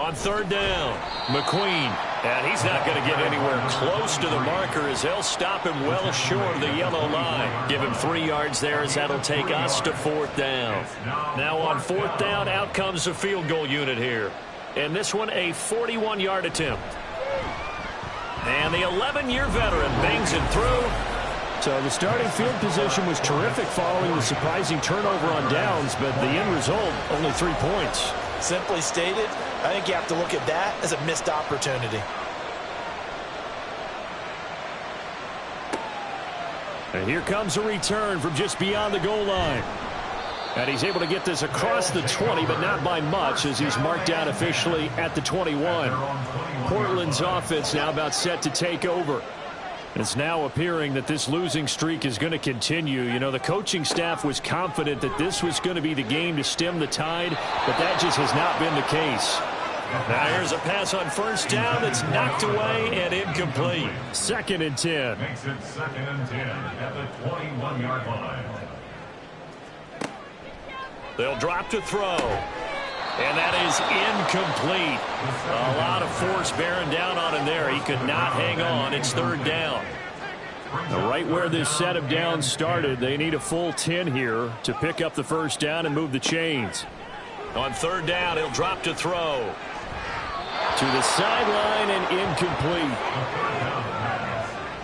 On third down, McQueen. And he's not going to get anywhere close to the marker as they'll stop him well short of the yellow line. Give him 3 yards there as that'll take us to fourth down. Now on fourth down, out comes the field goal unit here. And this one a 41-yard attempt. And the 11-year veteran bangs it through. So the starting field position was terrific following the surprising turnover on downs, but the end result, only 3 points. Simply stated, I think you have to look at that as a missed opportunity. And here comes a return from just beyond the goal line. And he's able to get this across the 20, but not by much, as he's marked down officially at the 21. Portland's offense now about set to take over. It's now appearing that this losing streak is going to continue. You know, the coaching staff was confident that this was going to be the game to stem the tide, but that just has not been the case. Now here's a pass on first down that's knocked away and incomplete. 2nd and 10. Makes it 2nd and 10 at the 21-yard line. They'll drop to throw. And that is incomplete. A lot of force bearing down on him there. He could not hang on. It's third down. Now, right where this set of downs started, they need a full 10 here to pick up the first down and move the chains. On third down, he'll drop to throw. To the sideline and incomplete.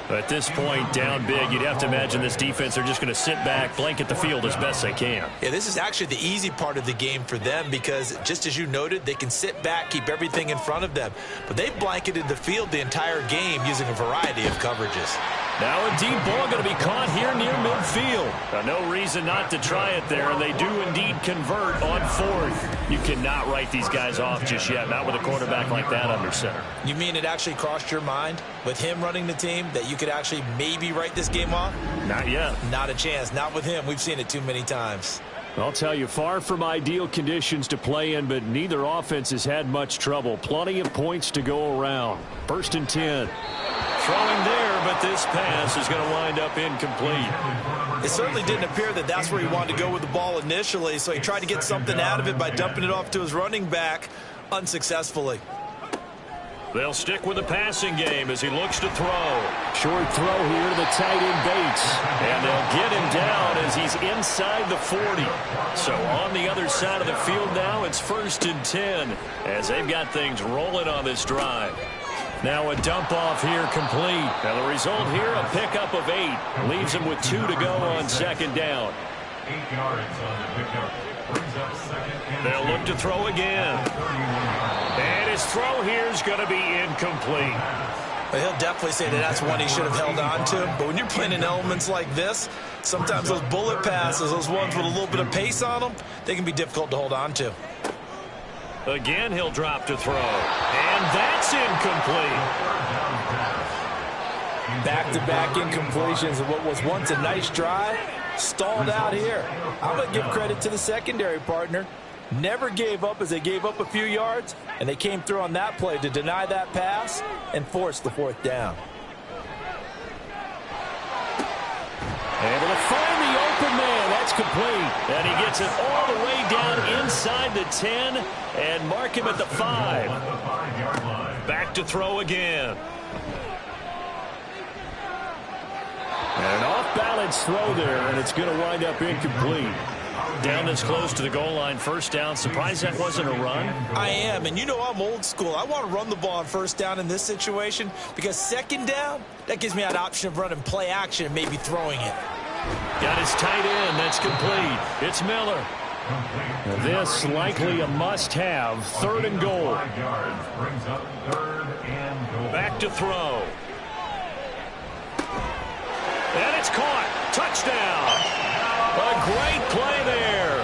At this point, down big, you'd have to imagine this defense, they're just going to sit back, blanket the field as best they can. Yeah, this is actually the easy part of the game for them because, just as you noted, they can sit back, keep everything in front of them. But they've blanketed the field the entire game using a variety of coverages. Now a deep ball going to be caught here near midfield. No reason not to try it there, and they do indeed convert on fourth. You cannot write these guys off just yet, not with a quarterback like that under center. You mean it actually crossed your mind with him running the team that you could actually maybe write this game off? Not yet. Not a chance. Not with him. We've seen it too many times. I'll tell you, far from ideal conditions to play in, but neither offense has had much trouble. Plenty of points to go around. 1st and 10. Throwing there, but this pass is going to wind up incomplete. It certainly didn't appear that that's where he wanted to go with the ball initially, so he tried to get something out of it by dumping it off to his running back unsuccessfully. They'll stick with the passing game as he looks to throw. Short throw here to the tight end Bates. And they'll get him down as he's inside the 40. So on the other side of the field now, it's 1st and 10 as they've got things rolling on this drive. Now a dump off here complete. Now the result here, a pickup of 8. Leaves him with 2 to go on 2nd down. 8 yards on the pickup. Brings up 2nd and They'll look to throw again. And his throw here is going to be incomplete. But he'll definitely say that that's one he should have held on to. But when you're playing in elements like this, sometimes those bullet passes, those ones with a little bit of pace on them, they can be difficult to hold on to. Again, he'll drop to throw. And that's incomplete. Back-to-back incompletions of what was once a nice drive, stalled out here. I'm going to give credit to the secondary partner. Never gave up as they gave up a few yards, and they came through on that play to deny that pass and force the 4th down. Able to find the open man. That's complete. And he gets it all the way down inside the 10 and mark him at the 5. Back to throw again. And an off-balance throw there, and it's going to wind up incomplete. Down this close to the goal line, 1st down. Surprised that wasn't a run? I am, and you know I'm old school. I want to run the ball on 1st down in this situation because 2nd down, that gives me that option of running play action and maybe throwing it. Got his tight end. That's complete. It's Miller. Now this likely a must-have. 3rd and goal. Back to throw. And it's caught. Touchdown. A great play there.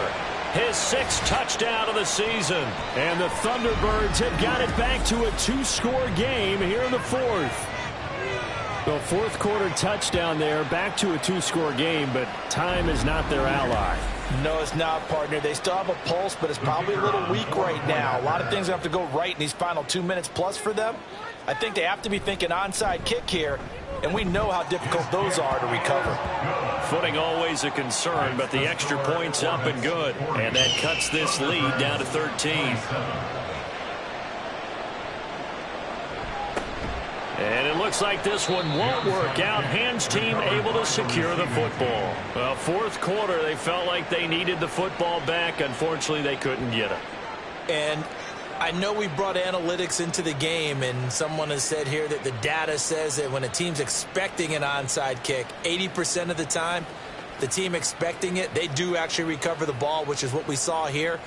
His 6th touchdown of the season. And the Thunderbirds have got it back to a 2-score game here in the 4th. The 4th quarter touchdown there, back to a 2-score game, but time is not their ally. No, it's not, partner. They still have a pulse, but it's probably a little weak right now. A lot of things have to go right in these final 2 minutes plus for them. I think they have to be thinking onside kick here, and we know how difficult those are to recover. Footing always a concern, but the extra point's up and good. And that cuts this lead down to 13. And it looks like this one won't work out. Hands team able to secure the football. Well, fourth quarter, they felt like they needed the football back. Unfortunately, they couldn't get it. And I know we brought analytics into the game, and someone has said here that the data says that when a team's expecting an onside kick, 80% of the time, the team expecting it, they do actually recover the ball, which is what we saw here.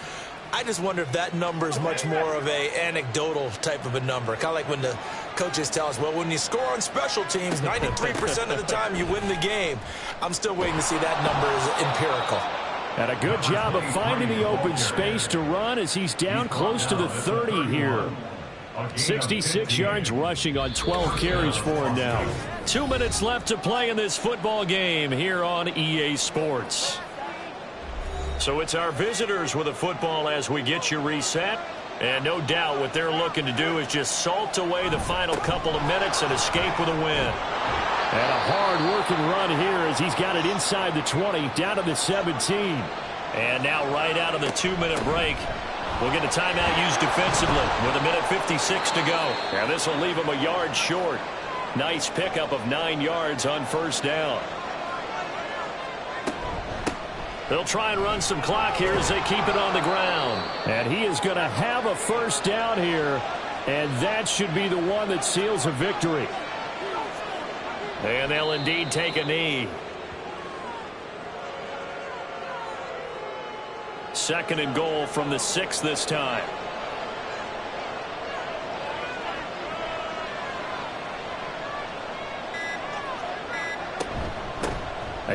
I just wonder if that number is much more of a anecdotal type of a number. Kind of like when the coaches tell us, well, when you score on special teams, 93% of the time you win the game. I'm still waiting to see that number is empirical. And a good job of finding the open space to run as he's down close to the 30 here. 66 yards rushing on 12 carries for him now. 2 minutes left to play in this football game here on EA Sports. So it's our visitors with the football as we get you reset. And no doubt what they're looking to do is just salt away the final couple of minutes and escape with a win. And a hard-working run here as he's got it inside the 20, down to the 17. And now right out of the 2-minute break, we'll get a timeout used defensively with 1:56 to go. Now this will leave him a yard short. Nice pickup of 9 yards on first down. They'll try and run some clock here as they keep it on the ground. And he is going to have a first down here, and that should be the one that seals a victory. And they'll indeed take a knee. Second and goal from the 6 this time.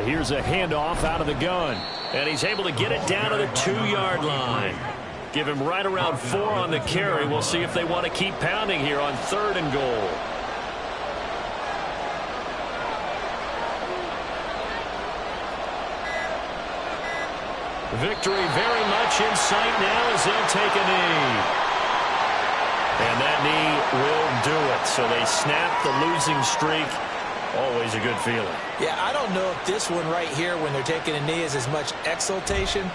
Here's a handoff out of the gun. And he's able to get it down to the 2-yard line. Give him right around 4 on the carry. We'll see if they want to keep pounding here on 3rd and goal. Victory very much in sight now as they'll take a knee. And that knee will do it. So they snap the losing streak. Always a good feeling. Yeah, I don't know if this one right here, when they're taking a knee, is as much exultation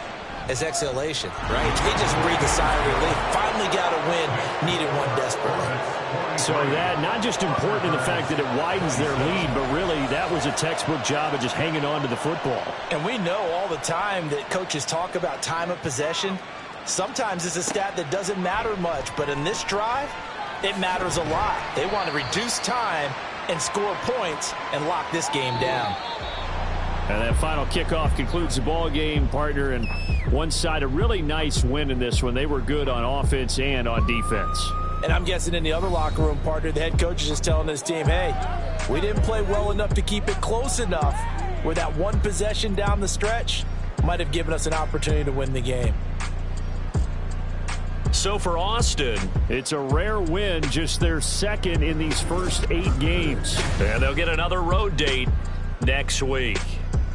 as exhalation, right? They just breathe a sigh of relief. Finally got a win. Needed one desperately. So that, not just important in the fact that it widens their lead, but really that was a textbook job of just hanging on to the football. And we know all the time that coaches talk about time of possession. Sometimes it's a stat that doesn't matter much, but in this drive, it matters a lot. They want to reduce time and score points and lock this game down. And that final kickoff concludes the ball game, partner. And one side, a really nice win in this one. They were good on offense and on defense. And I'm guessing in the other locker room, partner, the head coach is just telling this team, hey, we didn't play well enough to keep it close enough where that one possession down the stretch might have given us an opportunity to win the game. So for Austin, it's a rare win, just their second in these first 8 games. And they'll get another road date next week.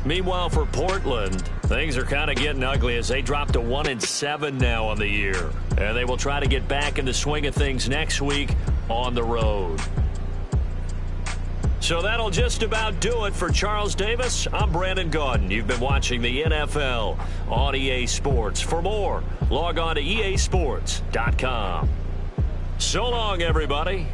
Meanwhile, for Portland, things are kind of getting ugly as they drop to 1-7 now on the year. And they will try to get back in the swing of things next week on the road. So that'll just about do it for Charles Davis. I'm Brandon Gaudin. You've been watching the NFL on EA Sports. For more, log on to easports.com. So long, everybody.